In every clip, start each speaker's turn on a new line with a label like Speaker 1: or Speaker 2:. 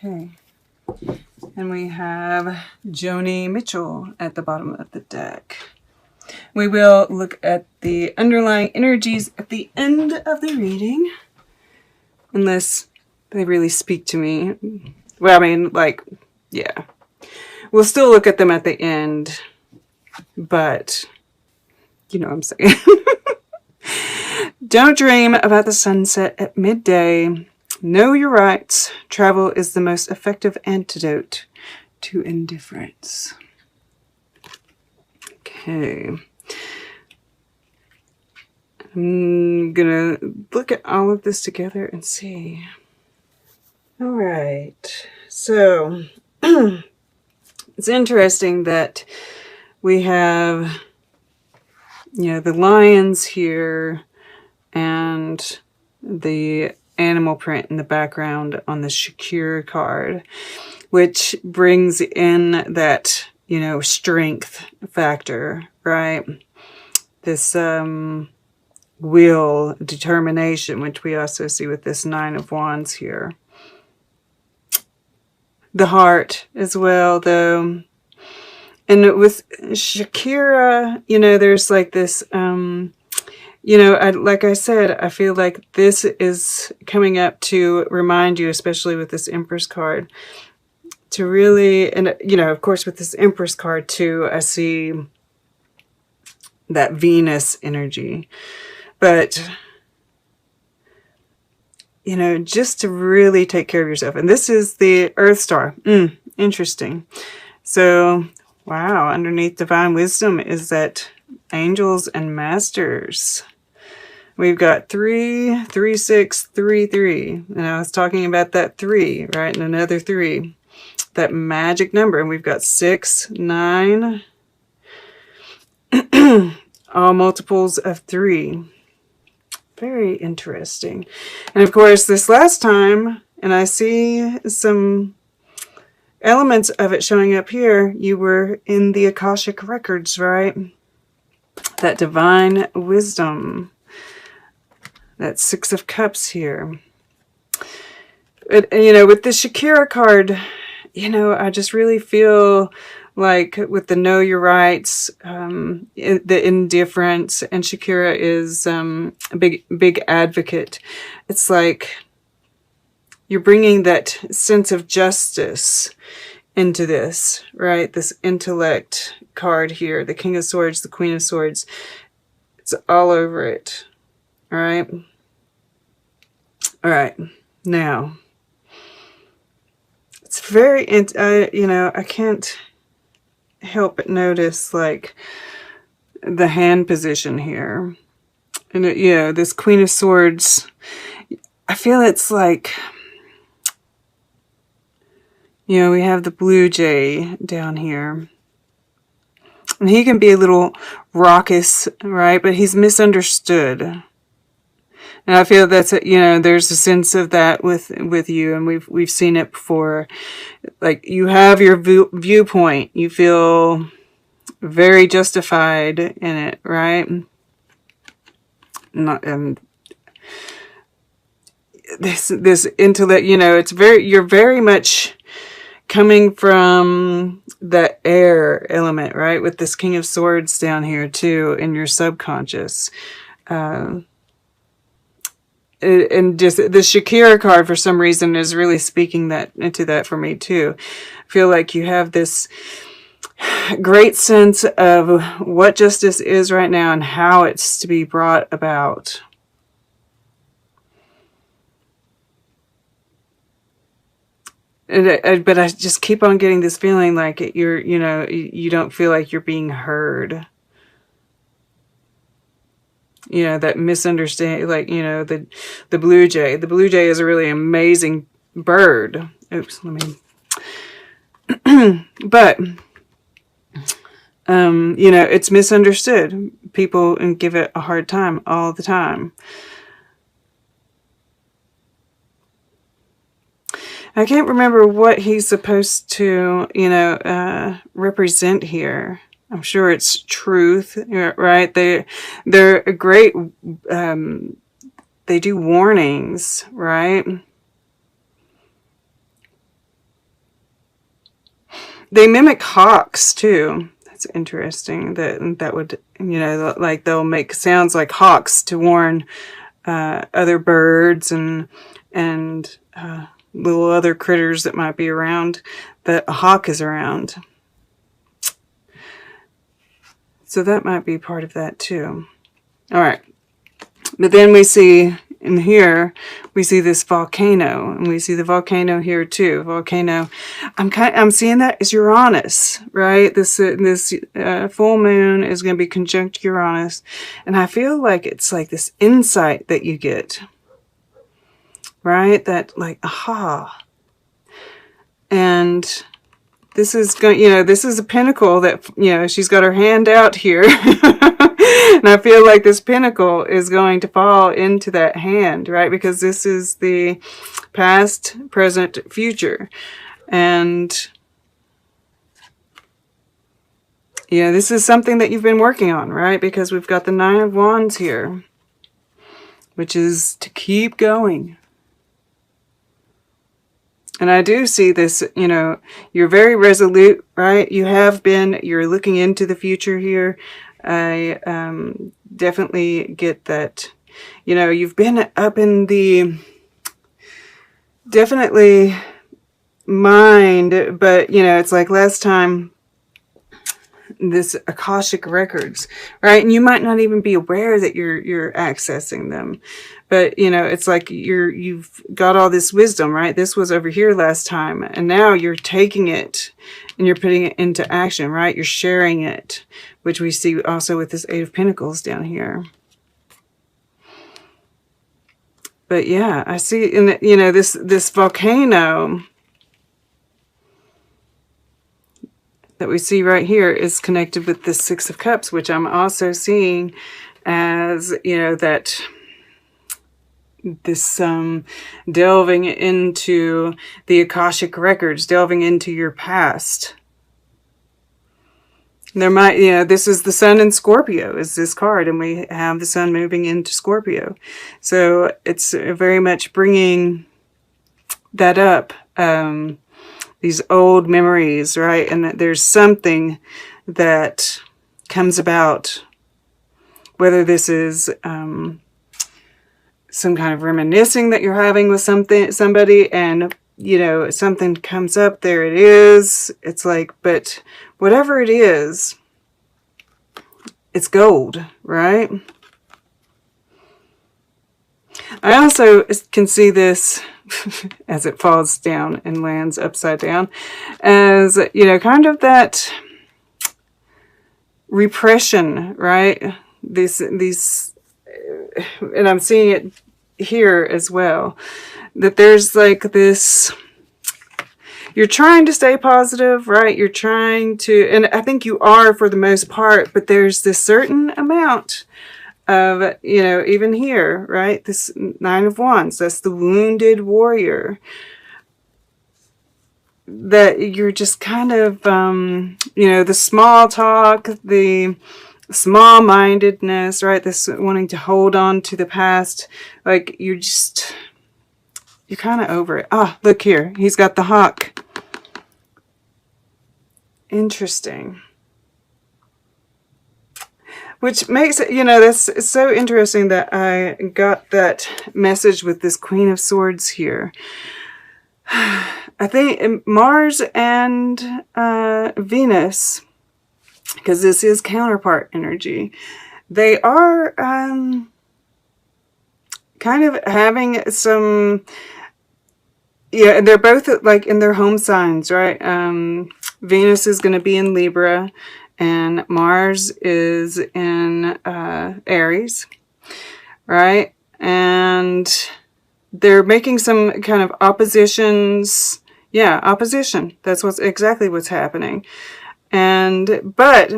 Speaker 1: Okay. And we have Joni Mitchell at the bottom of the deck. We will look at the underlying energies at the end of the reading. Unless they really speak to me. Well, I mean, like, yeah. We'll still look at them at the end. But, you know what I'm saying. Don't dream about the sunset at midday. Know your rights. Travel is the most effective antidote to indifference. Okay. I'm gonna look at all of this together and see. All right. So it's interesting that we have, you know, the lions here and the animal print in the background on the Shakira card, which brings in that, you know, strength factor, right? This will, determination, which we also see with this Nine of Wands here. The heart as well, though. And with Shakira, you know, there's like this, you know, like I said, I feel like this is coming up to remind you, especially with this Empress card, to really, and, you know, of course, with this Empress card too, I see that Venus energy. But, you know, just to really take care of yourself. And this is the Earth Star. Interesting. So, wow, underneath Divine Wisdom is that Angels and Masters. We've got 3, 3, 6, 3, 3. And I was talking about that 3, right? And another 3. That magic number. And we've got 6, 9. All multiples of 3. Very interesting. And of course, this last time, and I see some elements of it showing up here, you were in the Akashic Records, right? That Divine Wisdom. That 6 of Cups here. But, you know, with the Shakira card, you know, I just really feel like with the Know Your Rights, the indifference, and Shakira is a big advocate. It's like you're bringing that sense of justice into this, right? This intellect card here, the King of Swords, the Queen of Swords. It's all over it, all right? All right, now, it's very, you know, I can't help but notice, like, the hand position here. And, you know, this Queen of Swords, I feel it's like, you know, we have the blue jay down here. And he can be a little raucous, right? But he's misunderstood. And I feel that's, you know, there's a sense of that with you, and we've seen it before. Like, you have your viewpoint, you feel very justified in it, right? Not, and this intellect, you know, it's you're very much coming from the air element, right? With this King of Swords down here too, in your subconscious. And just the Shakira card for some reason is really speaking that into that for me too. I feel like you have this great sense of what justice is right now and how it's to be brought about. But I just keep on getting this feeling like you're, you know, you don't feel like you're being heard. You know, that misunderstanding, like, you know, the blue jay. The blue jay is a really amazing bird. Oops, let me. But, you know, it's misunderstood. People give it a hard time all the time. I can't remember what he's supposed to, you know, represent here. I'm sure it's truth, right? They're a great, they do warnings, right? They mimic hawks too. That's interesting. That would, you know, like they'll make sounds like hawks to warn other birds and little other critters that might be around, that a hawk is around. So that might be part of that too. All right. But then we see in here, we see this volcano, and we see the volcano here too. Volcano. I'm seeing that as Uranus, right? This full moon is going to be conjunct Uranus, and I feel like it's like this insight that you get, right? That like, aha. And this is going, you know, this is a pinnacle that, you know, she's got her hand out here. And I feel like this pinnacle is going to fall into that hand, right? Because this is the past, present, future. And yeah, this is something that you've been working on, right? Because we've got the Nine of Wands here, which is to keep going. And I do see this, you know, you're very resolute, right? You have been, you're looking into the future here. I definitely get that, you know, you've been up in the, definitely mind, but, you know, it's like last time, this Akashic records, right? And you might not even be aware that you're accessing them, but you know, it's like you've got all this wisdom, right? This was over here last time, and now you're taking it and you're putting it into action, right? You're sharing it, which we see also with this Eight of Pentacles down here. But yeah, I see in the, you know, this volcano that we see right here is connected with the Six of Cups, which I'm also seeing as, you know, that this delving into the Akashic records, delving into your past. There might, you know, this is the Sun in Scorpio is this card, and we have the Sun moving into Scorpio. So it's very much bringing that up. These old memories, right? And that there's something that comes about, whether this is some kind of reminiscing that you're having with somebody, and, you know, something comes up, there it is. It's like, but whatever it is, it's gold, right? I also can see this as it falls down and lands upside down as, you know, kind of that repression, right? These, and I'm seeing it here as well, that there's like this, you're trying to stay positive, right? You're trying to, and I think you are for the most part, but there's this certain amount of, you know, even here, right? This Nine of Wands, that's the wounded warrior. That you're just kind of, you know, the small talk, the small-mindedness, right? This wanting to hold on to the past. Like, you're kind of over it. Ah, look here. He's got the hawk. Interesting. Which makes it, you know, that's so interesting that I got that message with this Queen of Swords here. I think Mars and Venus, because this is counterpart energy, they are kind of having some, yeah, they're both like in their home signs, right? Venus is going to be in Libra, and Mars is in Aries, right? And they're making some kind of oppositions. Yeah, opposition. That's exactly what's happening. But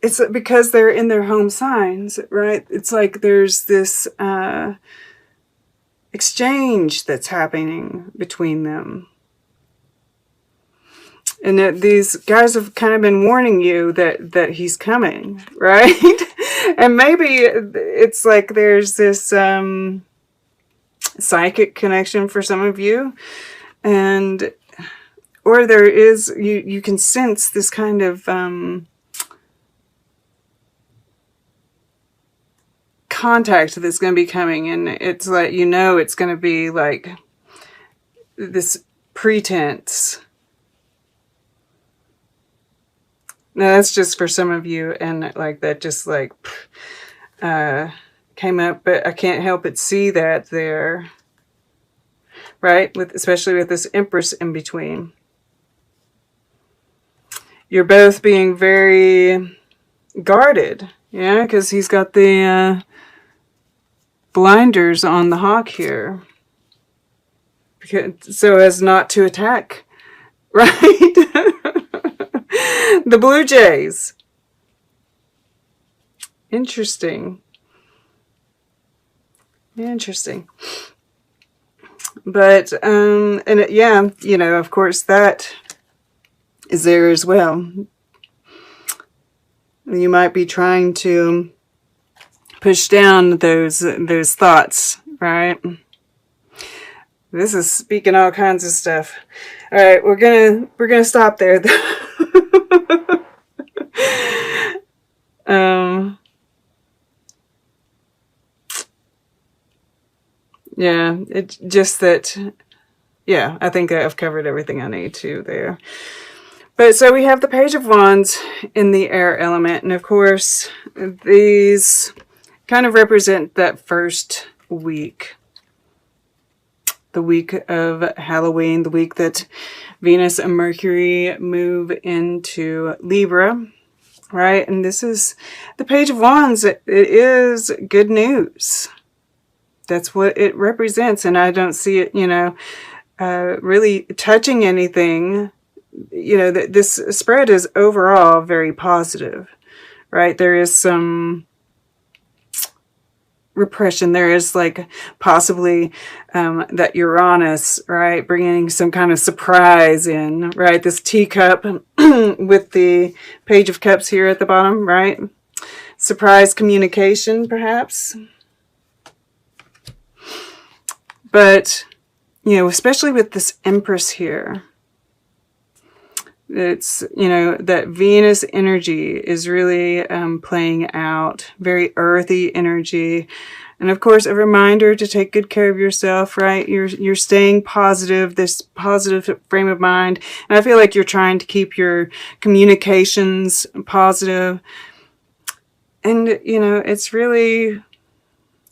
Speaker 1: it's because they're in their home signs, right? It's like there's this exchange that's happening between them. And that these guys have kind of been warning you that he's coming, right? And maybe it's like there's this psychic connection for some of you. And or there is, you can sense this kind of contact that's going to be coming, and it's like, you know, it's going to be like this pretense. Now that's just for some of you, and like that just like came up, but I can't help but see that there, right? Especially with this Empress in between. You're both being very guarded, yeah, because he's got the blinders on the hawk here, so as not to attack, right? The Blue Jays. Interesting. Interesting. But, yeah, you know, of course, that is there as well. You might be trying to push down those thoughts, right? This is speaking all kinds of stuff. All right, we're gonna stop there. Yeah, it's just that, yeah, I think I've covered everything I need to there. But so we have the Page of Wands in the air element. And of course, these kind of represent that first week. The week of Halloween, the week that Venus and Mercury move into Libra, right? And this is the Page of Wands. It is good news. That's what it represents. And I don't see it, you know, really touching anything. You know, this spread is overall very positive, right? There is some repression. There is like possibly that Uranus, right, bringing some kind of surprise in, right? This teacup with the Page of Cups here at the bottom, right? Surprise communication, perhaps. But, you know, especially with this Empress here, it's, you know, that Venus energy is really playing out, very earthy energy. And of course, a reminder to take good care of yourself, right? You're staying positive, this positive frame of mind. And I feel like you're trying to keep your communications positive. And, you know, it's really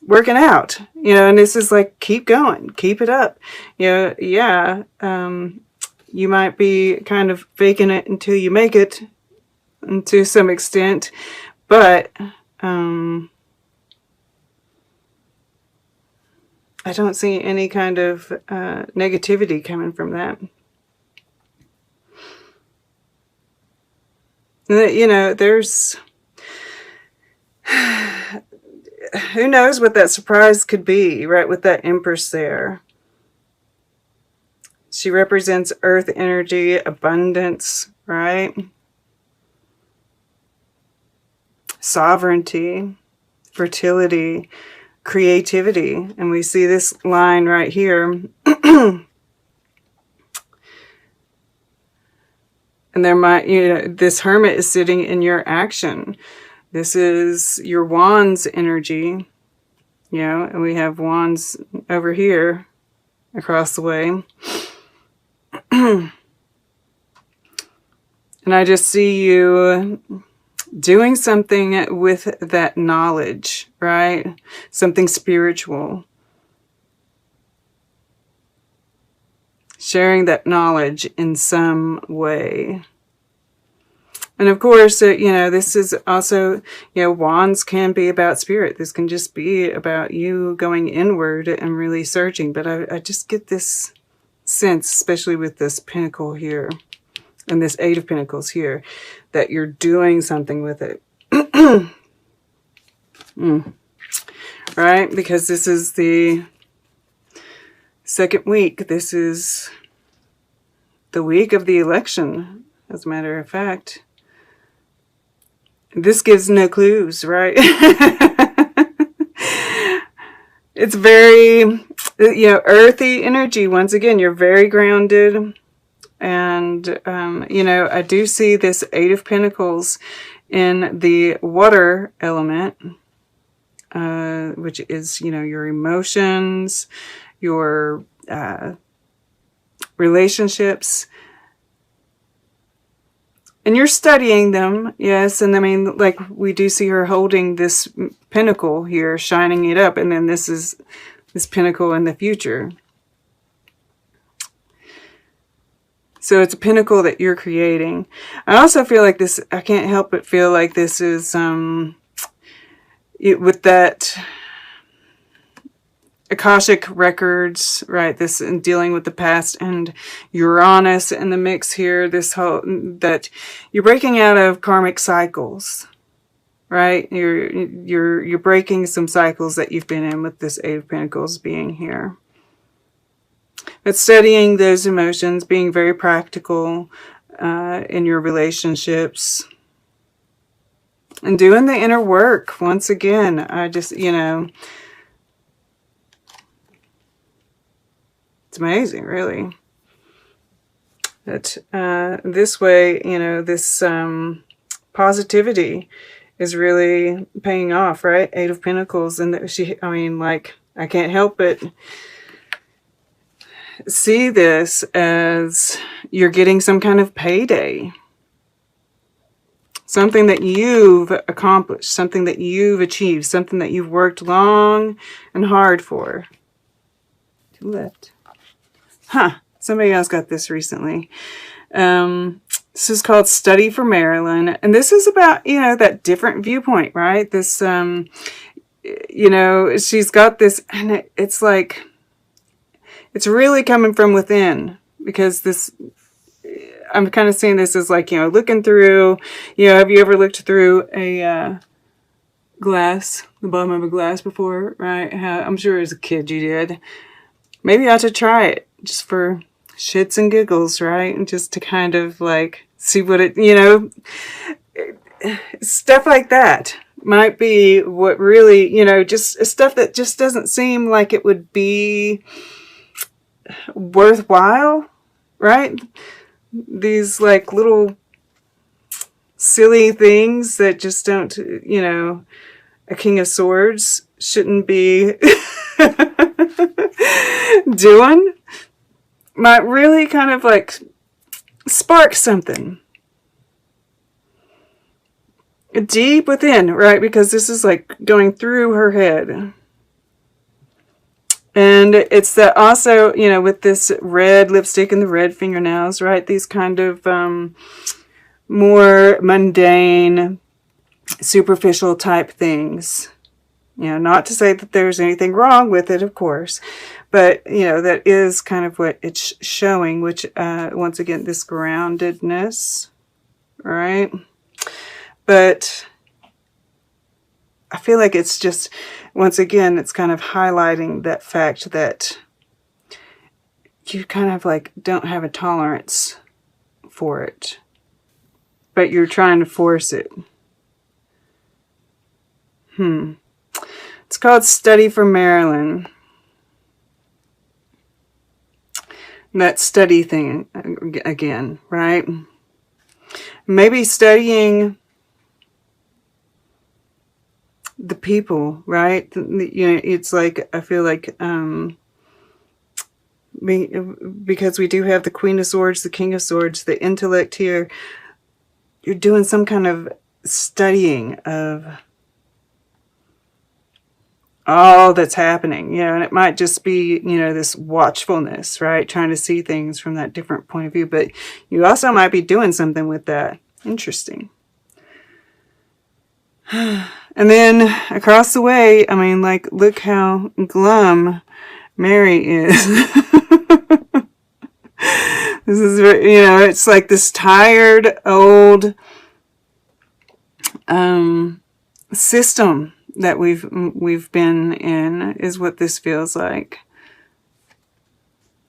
Speaker 1: working out, you know, and this is like, keep going, keep it up. You know, yeah, you might be kind of faking it until you make it, to some extent, but I don't see any kind of negativity coming from that. You know, there's who knows what that surprise could be, right, with that Empress there. She represents earth energy, abundance, right? Sovereignty, fertility, creativity. And we see this line right here. And there might, you know, this Hermit is sitting in your action. This is your Wands energy, you know, and we have Wands over here across the way. And I just see you doing something with that knowledge, right? Something spiritual. Sharing that knowledge in some way. And of course, you know, this is also, you know, Wands can be about spirit. This can just be about you going inward and really searching. But I just get this sense, especially with this Pentacle here and this Eight of Pentacles here, that you're doing something with it. Right? Because this is the second week. This is the week of the election, as a matter of fact. This gives no clues, right? It's very, you know, earthy energy. Once again, you're very grounded. And, you know, I do see this Eight of Pentacles in the water element, which is, you know, your emotions, your relationships. And you're studying them, yes. And I mean, like, we do see her holding this pentacle here, shining it up. And then this is this pentacle in the future. So it's a pinnacle that you're creating. I also feel like this, I can't help but feel like this is, with that Akashic records, right? This in dealing with the past and Uranus in the mix here. This whole, that you're breaking out of karmic cycles, right? You're breaking some cycles that you've been in with this Eight of Pentacles being here. But studying those emotions, being very practical in your relationships, and doing the inner work. Once again, I just, you know, it's amazing, really. That this way, you know, this positivity is really paying off, right? Eight of Pentacles. And that she, I mean, like, I can't help but see this as you're getting some kind of payday. Something that you've accomplished, something that you've achieved, something that you've worked long and hard for. To the left. Huh, somebody else got this recently. This is called Study for Marilyn. And this is about, you know, that different viewpoint, right? This, you know, she's got this, and it's like, it's really coming from within. Because this, I'm kind of seeing this as like, you know, looking through, you know, have you ever looked through a glass, the bottom of a glass before, right? I'm sure as a kid you did. Maybe I ought to try it. Just for shits and giggles, right? And just to kind of like see what it, you know, stuff like that might be what really, you know, just stuff that just doesn't seem like it would be worthwhile, right? These like little silly things that just don't, you know, a King of Swords shouldn't be doing. Might really kind of like spark something deep within, right? Because this is like going through her head. And it's that also, you know, with this red lipstick and the red fingernails, right? These kind of more mundane, superficial type things. You know, not to say that there's anything wrong with it, of course. But, you know, that is kind of what it's showing, which, once again, this groundedness, right? But I feel like it's just, once again, it's kind of highlighting that fact that you kind of like don't have a tolerance for it. But you're trying to force it. It's called Study for Marilyn. That study thing again, right? Maybe studying the people, right? You know, it's like, I feel like, because we do have the Queen of Swords, the King of Swords, the intellect here, you're doing some kind of studying of all that's happening, you know, and it might just be, you know, this watchfulness, right? Trying to see things from that different point of view, but you also might be doing something with that. Interesting. And then across the way, I mean, like, look how glum Mary is. This is, you know, it's like this tired, old system that we've been in is what this feels like.